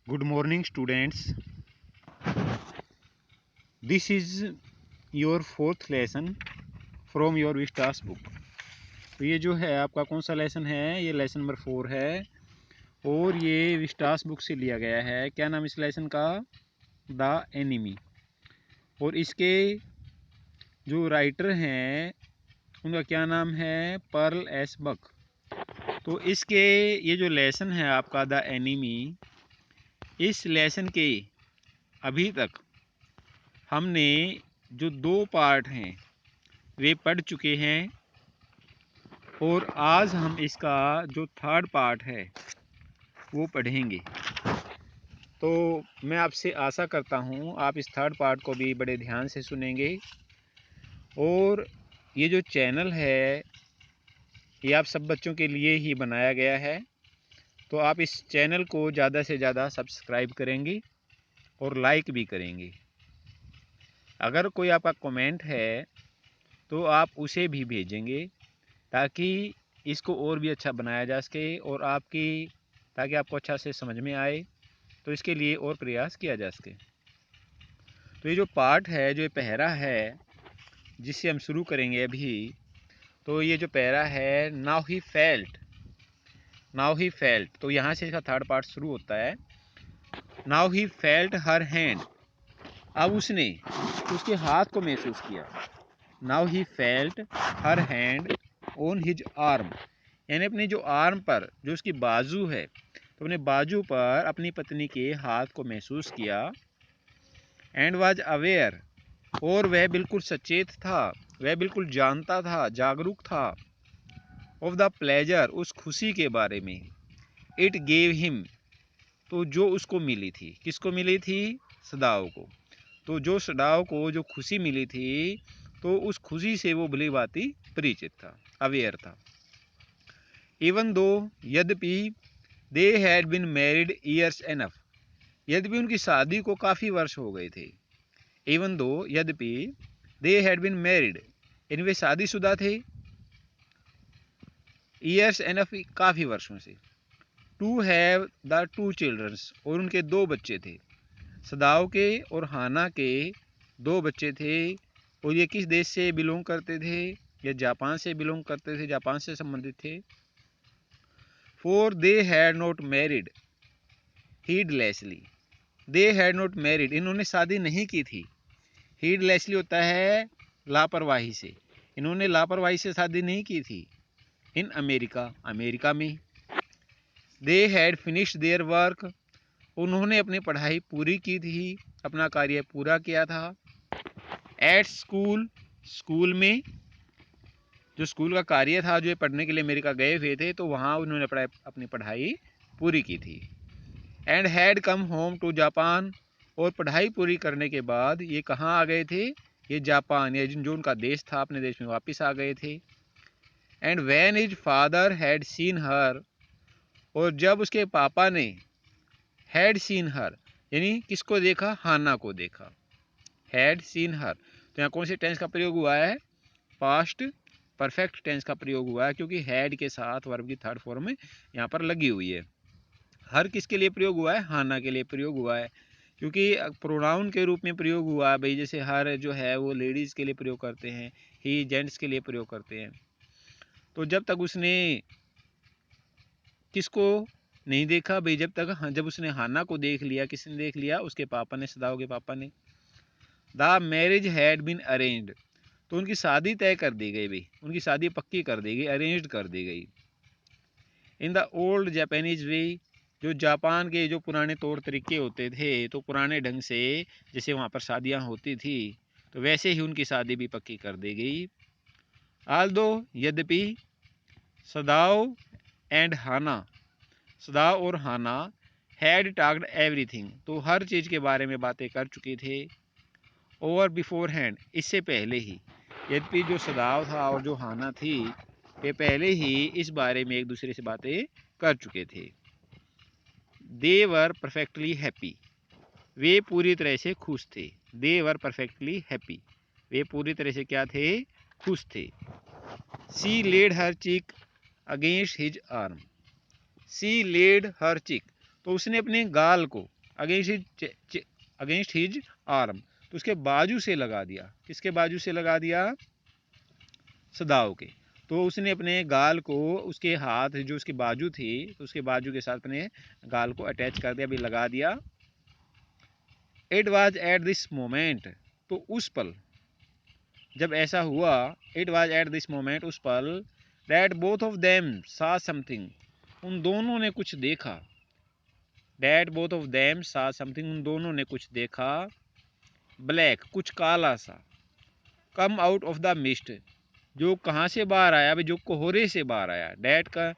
Good morning, students. This is your fourth lesson from your Vistas book. तो ये जो है आपका कौन सा लेसन है? ये लेसन नंबर 4 है और ये विस्टास बुक से लिया गया है। क्या नाम इस लेसन का? The enemy. और इसके जो राइटर हैं उनका क्या नाम है? Pearl S Buck. तो इसके ये जो लेसन है आपका द एनिमी, इस लेसन के अभी तक हमने जो 2 पार्ट हैं वे पढ़ चुके हैं और आज हम इसका जो 3rd पार्ट है वो पढ़ेंगे। तो मैं आपसे आशा करता हूँ आप इस 3rd पार्ट को भी बड़े ध्यान से सुनेंगे। और ये जो चैनल है ये आप सब बच्चों के लिए ही बनाया गया है, तो आप इस चैनल को ज़्यादा से ज़्यादा सब्सक्राइब करेंगे और लाइक भी करेंगे। अगर कोई आपका कमेंट है तो आप उसे भी भेजेंगे ताकि इसको और भी अच्छा बनाया जा सके और ताकि आपको अच्छा से समझ में आए, तो इसके लिए और प्रयास किया जा सके। तो ये जो पार्ट है, जो ये पहरा है जिससे हम शुरू करेंगे अभी, तो ये जो पहरा है नाउ ही फेल्ट, तो यहाँ से इसका 3rd पार्ट शुरू होता है। Now he felt her hand, अब उसने उसके हाथ को महसूस किया। Now he felt her hand on his arm, यानी अपने जो आर्म पर, जो उसकी बाजू है, तो अपने बाजू पर अपनी पत्नी के हाथ को महसूस किया। एंड वाज अवेयर, और वह बिल्कुल सचेत था, वह बिल्कुल जानता था, जागरूक था। ऑफ द प्लेजर, उस खुशी के बारे में। इट गेव हिम, तो जो उसको मिली थी, किसको मिली थी? सदाओ को। तो जो सदाओ को जो खुशी मिली थी, तो उस खुशी से वो भली भांति परिचित था, अवेयर था। इवन दो, यद्यपि, they had been married years enough, यद्यपि उनकी शादी को काफ़ी वर्ष हो गए थे। इवन दो, यद्यपि, दे हैड बिन मैरिड, यानी वे शादीशुदा थे। ईयर्स एनफ, काफ़ी वर्षों से। टू हैव द 2 चिल्ड्रंस, और उनके 2 बच्चे थे। सदाओ के और हाना के 2 बच्चे थे। और ये किस देश से बिलोंग करते थे? ये जापान से बिलोंग करते थे, जापान से संबंधित थे। For they had not married heedlessly, they had not married, इन्होंने शादी नहीं की थी। हीडलेसली होता है लापरवाही से, इन्होंने लापरवाही से शादी नहीं की थी। इन अमेरिका, अमेरिका में। They had finished their work, उन्होंने अपनी पढ़ाई पूरी की थी, अपना कार्य पूरा किया था। एट स्कूल, स्कूल में, जो स्कूल का कार्य था, जो पढ़ने के लिए अमेरिका गए हुए थे, तो वहाँ उन्होंने अपनी पढ़ाई पूरी की थी। And had come home to Japan, और पढ़ाई पूरी करने के बाद ये कहाँ आ गए थे? ये जापान, या जो उनका देश था, अपने देश में वापस आ गए थे। And when his father had seen हर, और जब उसके पापा ने हैड सीन हर, यानी किसको देखा? हाना को देखा। हैड सीन हर, तो यहाँ कौन से टेंस का प्रयोग हुआ है? पास्ट परफेक्ट टेंस का प्रयोग हुआ है, क्योंकि हैड के साथ वर्ब की 3rd फॉर्म में यहाँ पर लगी हुई है। हर किसके लिए प्रयोग हुआ है? हाना के लिए प्रयोग हुआ है, क्योंकि प्रोनाउन के रूप में प्रयोग हुआ है भाई। जैसे हर जो है वो लेडीज़ के लिए प्रयोग करते हैं, ही जेंट्स के लिए प्रयोग करते हैं। तो जब तक उसने किसको नहीं देखा भाई? जब उसने हाना को देख लिया, किसने देख लिया? उसके पापा ने, सदाओ के पापा ने। The marriage had been arranged, तो उनकी शादी तय कर दी गई भाई, उनकी शादी पक्की कर दी गई, अरेंज्ड कर दी गई। इन द ओल्ड जापानीज वे, जो जापान के जो पुराने तौर तरीके होते थे, तो पुराने ढंग से जैसे वहाँ पर शादियाँ होती थी, तो वैसे ही उनकी शादी भी पक्की कर दी गई। आल्दो, यद्यपि, सदाओ एंड हाना, सदाओ और हाना, हैड टॉक्ड एवरीथिंग, तो हर चीज़ के बारे में बातें कर चुके थे। ओवर बिफोर हैंड, इससे पहले ही, यद्यपि जो सदाव था और जो हाना थी, वे पहले ही इस बारे में एक दूसरे से बातें कर चुके थे। दे वर परफेक्टली हैप्पी, वे पूरी तरह से खुश थे। दे वर परफेक्टली हैप्पी, वे पूरी तरह से क्या थे? खुश थे। सी लेड हर चिक अगेंस्ट हिज आर्म, सी लेड हर चिक, तो उसने अपने गाल को, अगेंस्ट हिज आर्म, तो उसके बाजू से लगा दिया। किसके बाजू से लगा दिया? सदाव के। तो उसने अपने गाल को उसके हाथ जो उसकी बाजू थी तो उसके बाजू के साथ अपने गाल को अटैच कर दिया, भी लगा दिया। It was at this moment, तो उस पल जब ऐसा हुआ, it was at this moment, उस पल, दैट बोथ ऑफ देम सा समथिंग, उन दोनों ने कुछ देखा। दैट बोथ ऑफ देम सा समथिंग, उन दोनों ने कुछ देखा। ब्लैक, कुछ काला सा। Come out of the mist, जो कहाँ से बाहर आया? भाई जो कोहरे से बाहर आया। डैट का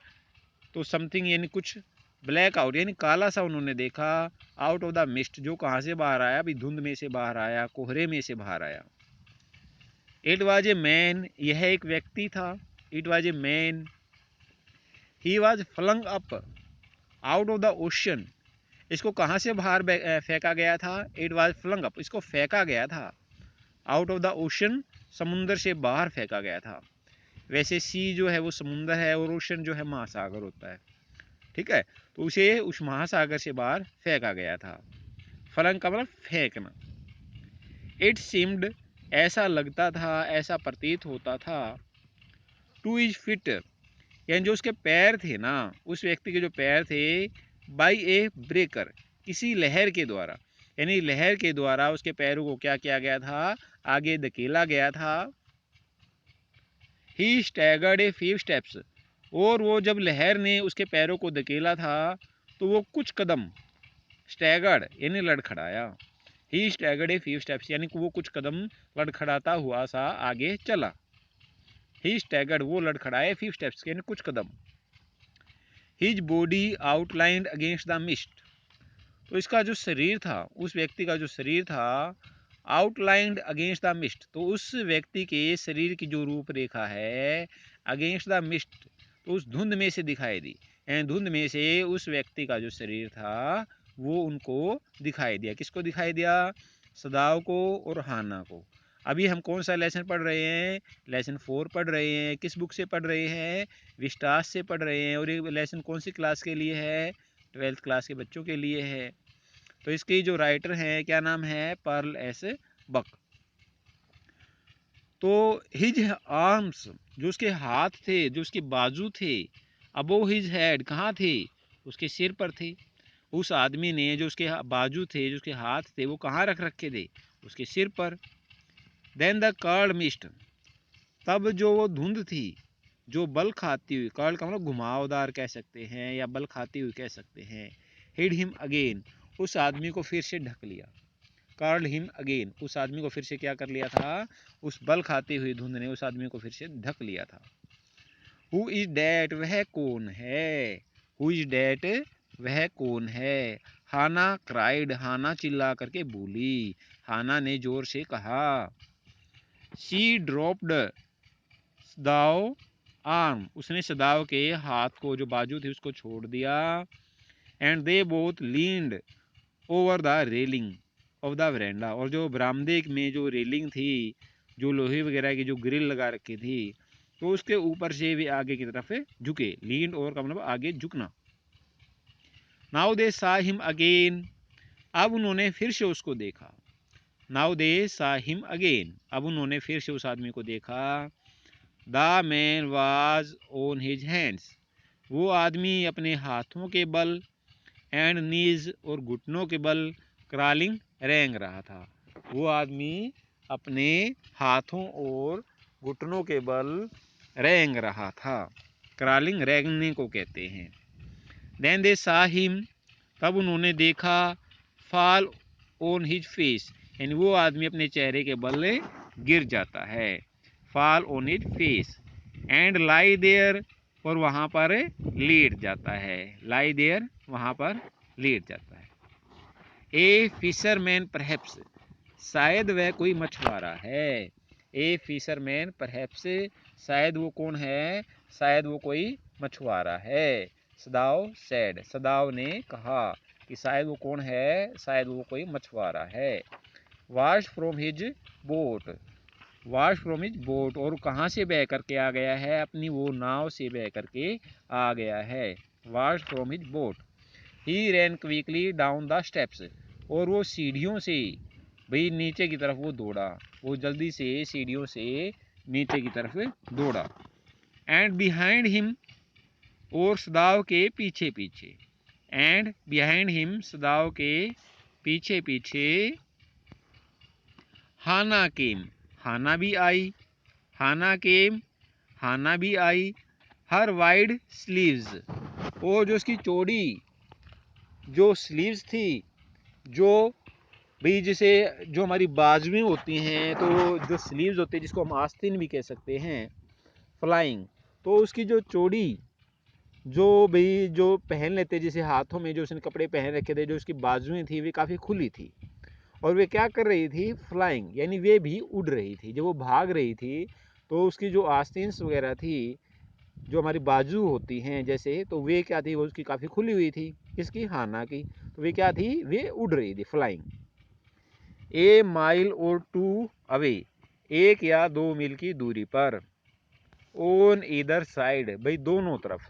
तो समथिंग यानी कुछ, ब्लैक आउट यानी काला सा उन्होंने देखा। आउट ऑफ द मिस्ट, जो कहाँ से बाहर आया? भाई धुंध में से बाहर आया, कोहरे में से बाहर आया। इट वॉज ए मैन, यह एक व्यक्ति था। It was a man, he was flung up out of the ocean, इसको कहाँ से बाहर फेंका गया था? इट वॉज फ्लंग अप, इसको फेंका गया था। आउट ऑफ द ओशन, समुंदर से बाहर फेंका गया था। वैसे सी जो है वो समुंदर है और ओशन जो है महासागर होता है, ठीक है। तो उसे उस महासागर से बाहर फेंका गया था। फ्लंग का मतलब फेंकना। इट सीम्ड, ऐसा लगता था, ऐसा प्रतीत होता था। टू इज फिट, यानी जो उसके पैर थे ना, उस व्यक्ति के जो पैर थे, बाई ए ब्रेकर, किसी लहर के द्वारा, यानी लहर के द्वारा उसके पैरों को क्या किया गया था? आगे धकेला गया था। ही स्टैगर्ड ए फ्यू स्टेप्स, और वो जब लहर ने उसके पैरों को धकेला था तो वो कुछ कदम, स्टैगर्ड यानी लड़खड़ाया। ही स्टैगर्ड ए फ्यू स्टेप्स, यानी वो कुछ कदम लड़खड़ाता हुआ सा आगे चला। ही स्टैगर्ड, वो लड़खड़ाए, फ्यू स्टेप्स यानी कुछ कदम। His body outlined against the mist, तो इसका जो शरीर था, उस व्यक्ति का जो शरीर था, आउटलाइंड अगेंस्ट द मिस्ट, तो उस व्यक्ति के शरीर की जो रूपरेखा है अगेंस्ट द मिस्ट, तो उस धुंध में से दिखाई दी। धुंध में से उस व्यक्ति का जो शरीर था वो उनको दिखाई दिया। किसको दिखाई दिया? सदाव को और हाना को। अभी हम कौन सा लेसन पढ़ रहे हैं? लेसन 4 पढ़ रहे हैं। किस बुक से पढ़ रहे हैं? विस्टास से पढ़ रहे हैं। और ये लेसन कौन सी क्लास के लिए है? 12th क्लास के बच्चों के लिए है। तो इसके जो राइटर हैं क्या नाम है? Pearl S Buck. तो हिज आर्म्स, जो उसके हाथ थे, जो उसके बाजू थे, अबो हिज हेड, कहाँ थे? उसके सिर पर थे। उस आदमी ने जो उसके बाजू थे, जो उसके हाथ थे, वो कहाँ रख रखे थे? उसके सिर पर। देन द कर्ड मिस्ट, तब जो वो धुंध थी, जो बल खाती हुई, कर्ड का मतलब घुमावदार कह सकते हैं या बल खाती हुई कह सकते हैं। हिड हिम अगेन, उस आदमी को फिर से ढक लिया। कार्ड हिम अगेन, उस आदमी को फिर से क्या कर लिया था? उस बल खाती हुई धुंध ने उस आदमी को फिर से ढक लिया था। हु इज डैट, वह कौन है? हु इज डैट, वह कौन है? हाना क्राइड, हाना चिल्ला करके बोली। हाना ने जोर से कहा। शी ड्रॉप्ड सदाव आर्म, उसने सदाव के हाथ को, जो बाजू थी, उसको छोड़ दिया। And they both leaned over the railing of the verandah, और जो बरामदे में जो रेलिंग थी, जो लोहे वगैरह की जो ग्रिल लगा रखी थी, तो उसके ऊपर से भी आगे की तरफ झुके। लीन ओवर का मतलब आगे झुकना। नाउ दे सा हिम अगेन, अब उन्होंने फिर से उसको देखा। नाउ दे सा हिम अगेन, अब उन्होंने फिर से उस आदमी को देखा। The man was on his hands, वो आदमी अपने हाथों के बल, एंड नीज और घुटनों के बल, क्रॉलिंग रेंग रहा था। वो आदमी अपने हाथों और घुटनों के बल रेंग रहा था। क्रॉलिंग रेंगने को कहते हैं। देन दे सा हिम, तब उन्होंने देखा। फॉल ऑन हिज फेस, यानी वो आदमी अपने चेहरे के बल गिर जाता है। Fall on his face. And lay there, और वहाँ पर लेट जाता है। लाई देयर, वहाँ पर लेट जाता है। ए फिशरमैन परहैप्स, शायद वह कोई मछुआरा है। ए फिशरमैन परहैप्स, शायद वो कौन है? शायद वो कोई मछुआरा है। सदाव सैड, सदाव ने कहा कि शायद वो कौन है? शायद वो कोई मछुआरा है। Wash from his boat, wash from his boat, और कहाँ से बह करके आ गया है? अपनी वो नाव से बह करके आ गया है। Wash from his boat. He ran quickly down the steps, और वो सीढ़ियों से भाई नीचे की तरफ वो दौड़ा, वो जल्दी से सीढ़ियों से नीचे की तरफ दौड़ा। एंड बिहाइंड हिम, और सदाव के पीछे पीछे, एंड बिहाइंड हिम सदाव के पीछे पीछे, हाना केम, हाना भी आई, हाना केम, हाना भी आई, हर वाइड स्लीव्स, और जो उसकी चौड़ी जो स्लीव्स थी, जो भाई जैसे जो हमारी बाजुएं होती हैं, तो जो स्लीव्स होते हैं जिसको हम आस्तीन भी कह सकते हैं, फ्लाइंग, तो उसकी जो चौड़ी जो भाई जो पहन लेते, जैसे हाथों में जो उसने कपड़े पहन रखे थे, जो उसकी बाजुएं थी वे काफ़ी खुली थी, और वे क्या कर रही थी, फ्लाइंग, यानी वे भी उड़ रही थी। जब वो भाग रही थी तो उसकी जो आस्तीन वगैरह थी, जो हमारी बाजू होती हैं जैसे, तो वे क्या थी, वो उसकी काफ़ी खुली हुई थी, किसकी, हाना की, तो वे क्या थी, वे उड़ रही थी, फ्लाइंग। ए माइल और टू अवे, एक या 2 मील की दूरी पर, ऑन ईदर साइड, भाई दोनों तरफ,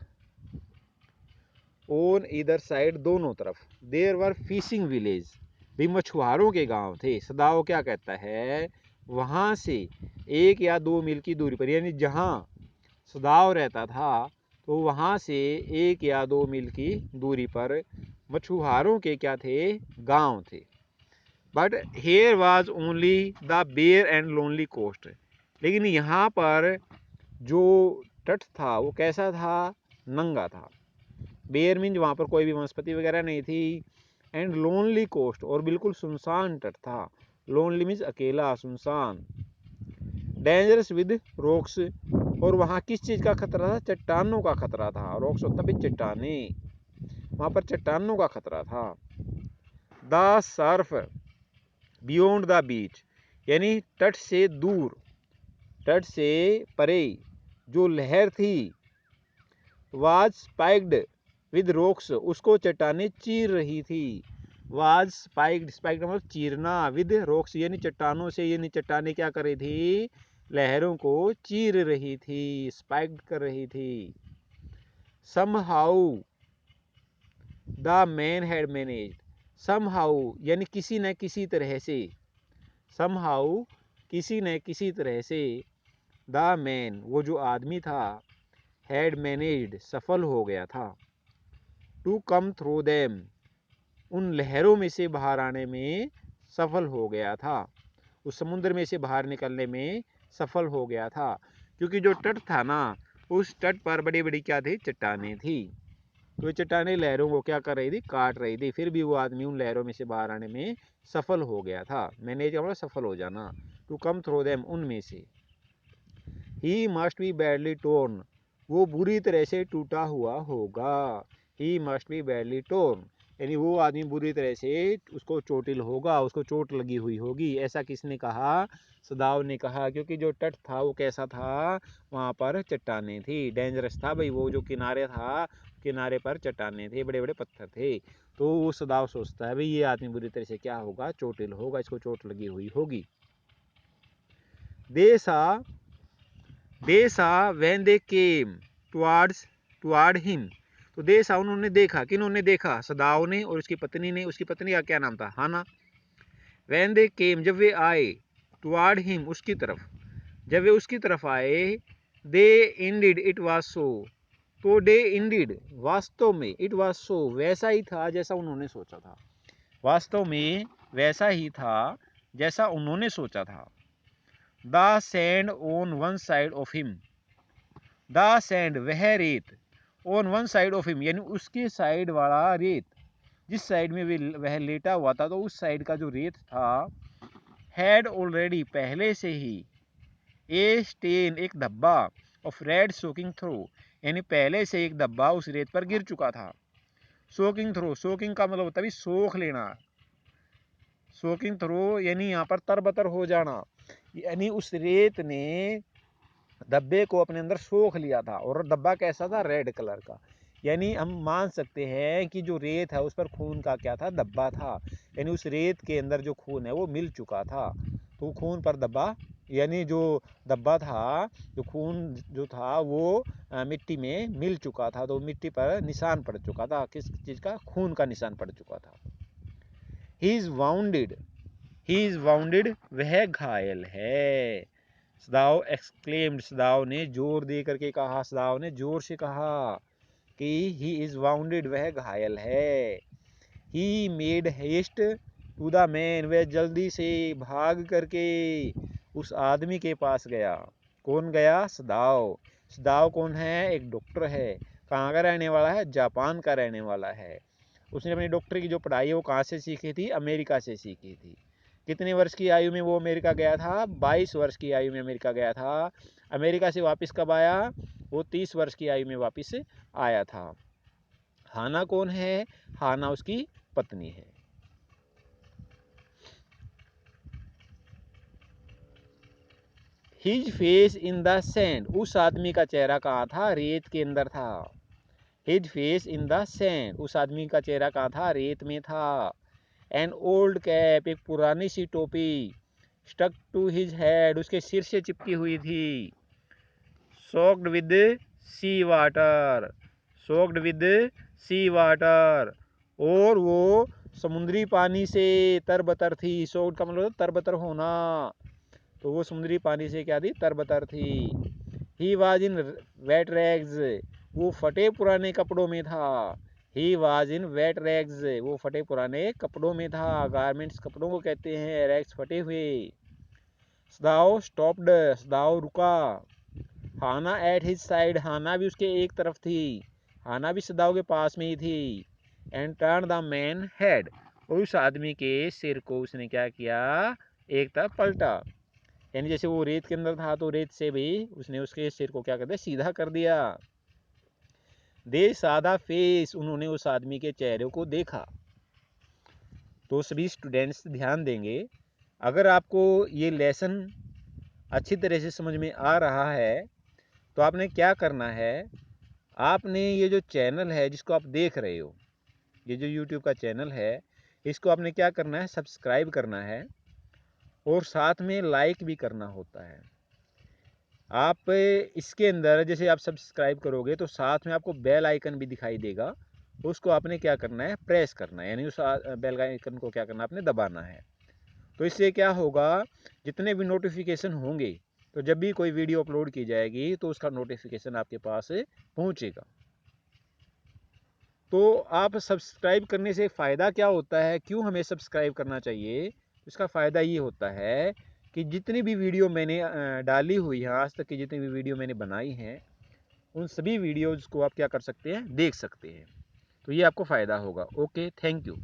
ऑन ईदर साइड दोनों तरफ, देयर वर फिशिंग विलेज, भाई मछुआरों के गांव थे। सदाओ क्या कहता है, वहां से 1 या 2 मील की दूरी पर, यानी जहां सदाव रहता था तो वहां से 1 या 2 मील की दूरी पर मछुआरों के क्या थे, गांव थे। But here was only the bare and lonely coast, लेकिन यहाँ पर जो तट था वो कैसा था, नंगा था। बेयर मीन वहाँ पर कोई भी वनस्पति वगैरह नहीं थी, एंड लोनली कोस्ट, और बिल्कुल सुनसान तट था। लोनली मीन्स अकेला, सुनसान। डेंजरस विद रॉक्स, और वहाँ किस चीज़ का खतरा था, चट्टानों का खतरा था। रॉक्स होता भी चट्टाने, वहाँ पर चट्टानों का खतरा था। The Surf beyond the beach, यानी तट से दूर, तट से परे जो लहर थी, वाज स्पाइक्ड विद रॉक्स, उसको चट्टाने चीर रही थी। वाज स्पाइक्ड, स्पाइक्ड मतलब चीरना, विद रॉक्स यानी चट्टानों से, यानी चट्टाने क्या कर रही थी, लहरों को चीर रही थी, स्पाइक्ड कर रही थी। Somehow the man had managed, somehow यानी किसी न किसी तरह से, समहाउ किसी न किसी तरह से, द मैन वो जो आदमी था, हैड मैनेज्ड सफल हो गया था, टू कम थ्रू देम उन लहरों में से बाहर आने में सफल हो गया था, उस समुद्र में से बाहर निकलने में सफल हो गया था। क्योंकि जो तट था ना, उस तट पर बड़ी बड़ी क्या थी, चट्टानें थी, तो चट्टानें लहरों को क्या कर रही थी, काट रही थी, फिर भी वो आदमी उन लहरों में से बाहर आने में सफल हो गया था। मैनेज का मतलब सफल हो जाना, टू कम थ्रू देम उनमें से। He must be badly torn, वो बुरी तरह से टूटा हुआ होगा। He must be badly torn, यानी वो आदमी बुरी तरह से उसको चोटिल होगा, उसको चोट लगी हुई होगी। ऐसा किसने कहा, सदाव ने कहा, क्योंकि जो तट था वो कैसा था, वहाँ पर चट्टानें थी, डेंजरस था भाई, वो जो किनारे था, किनारे पर चट्टानें थे, बड़े बड़े पत्थर थे। तो वो सदाव सोचता है भाई ये आदमी बुरी तरह से क्या होगा, चोटिल होगा, इसको चोट लगी हुई होगी। दे सा when they came toward him, तो दे सा उन्होंने देखा, किन्होंने देखा, सदाव ने और उसकी पत्नी ने। उसकी पत्नी का क्या नाम था, हाना। व्हेन दे केम जब वे आए, टुवार्ड हिम उसकी तरफ, जब वे उसकी तरफ आए, दे इंडिड इट वाज सो, तो डे इंडिड वास्तव में, इट वाज सो वैसा ही था जैसा उन्होंने सोचा था, वास्तव में वैसा ही था जैसा उन्होंने सोचा था। The sand on one side of him, the sand वह रेत, on one side of him यानी उसके साइड वाला रेत, जिस साइड में वह लेटा हुआ था, तो उस साइड का जो रेत था, हैड ऑलरेडी पहले से ही, ए स्टेन एक धब्बा, ऑफ रेड सोकिंग थ्रू यानी पहले से एक धब्बा उस रेत पर गिर चुका था। सोकिंग थ्रू, सोकिंग का मतलब होता है सोख लेना, सोकिंग थ्रू यानी यहाँ पर तरबतर हो जाना, यानी उस रेत ने धब्बे को अपने अंदर सोख लिया था। और धब्बा कैसा था, रेड कलर का, यानी हम मान सकते हैं कि जो रेत है उस पर खून का क्या था, धब्बा था, यानी उस रेत के अंदर जो खून है वो मिल चुका था, तो खून पर धब्बा यानी जो धब्बा था, जो खून जो था वो मिट्टी में मिल चुका था, तो मिट्टी पर निशान पड़ चुका था, किस चीज़ का, खून का निशान पड़ चुका था। He is bounded, he is bounded, वह घायल है। सदाव एक्सक्लेम्ड, सदाव ने जोर दे करके कहा, सदाव ने जोर से कहा कि ही इज वाउंडेड, वह घायल है। He made haste to the man, वह जल्दी से भाग करके उस आदमी के पास गया। कौन गया? सदाव। सदाव कौन है? एक डॉक्टर है। कहाँ का रहने वाला है? जापान का रहने वाला है। उसने अपनी डॉक्टर की जो पढ़ाई है वो कहाँ से सीखी थी? अमेरिका से सीखी थी। कितने वर्ष की आयु में वो अमेरिका गया था? 22 वर्ष की आयु में अमेरिका गया था। अमेरिका से वापस कब आया? वो 30 वर्ष की आयु में वापस आया था। हाना कौन है? हाना उसकी पत्नी है। His face in the sand, उस आदमी का चेहरा कहाँ था? रेत के अंदर था। His face in the sand, उस आदमी का चेहरा कहाँ था? रेत में था। एन ओल्ड कैप, एक पुरानी सी टोपी, स्टक टू हिज हेड, उसके सिर से चिपकी हुई थी। Soaked with sea water, soaked with sea water, और वो समुद्री पानी से तरबतर थी। सोक्ड का मतलब तरबतर होना, तो वो समुद्री पानी से क्या थी? तरबतर थी। He was in wet rags, वो फटे पुराने कपड़ों में था। He was in wet rags, वो फटे पुराने कपड़ों में था। गारमेंट्स कपड़ों को कहते हैं, रैग्स फटे हुए। सदाओ स्टॉप्ड, सदाओ रुका। हाना एट हिज साइड, हाना भी उसके एक तरफ थी। हाना भी सदाओ के पास में ही थी। And turn the man head, और उस आदमी के सिर को उसने क्या किया? एक तरफ पलटा। यानी जैसे वो रेत के अंदर था तो रेत से भी उसने उसके सिर को क्या कर दिया? सीधा कर दिया। दे सादा फेस, उन्होंने उस आदमी के चेहरे को देखा। तो सभी स्टूडेंट्स ध्यान देंगे, अगर आपको ये लेसन अच्छी तरह से समझ में आ रहा है तो आपने क्या करना है? आपने ये जो चैनल है जिसको आप देख रहे हो, ये जो YouTube का चैनल है, इसको आपने क्या करना है? सब्सक्राइब करना है, और साथ में लाइक भी करना होता है। आप इसके अंदर जैसे आप सब्सक्राइब करोगे तो साथ में आपको बेल आइकन भी दिखाई देगा, उसको आपने क्या करना है? प्रेस करना है, यानी उस बेल आइकन को क्या करना है? आपने दबाना है। तो इससे क्या होगा? जितने भी नोटिफिकेशन होंगे, तो जब भी कोई वीडियो अपलोड की जाएगी तो उसका नोटिफिकेशन आपके पास पहुंचेगा। तो आप सब्सक्राइब करने से फ़ायदा क्या होता है? क्यों हमें सब्सक्राइब करना चाहिए? इसका फ़ायदा ये होता है कि जितनी भी वीडियो मैंने डाली हुई है, आज तक की जितनी भी वीडियो मैंने बनाई हैं, उन सभी वीडियोज़ को आप क्या कर सकते हैं? देख सकते हैं। तो ये आपको फ़ायदा होगा। Okay, thank you.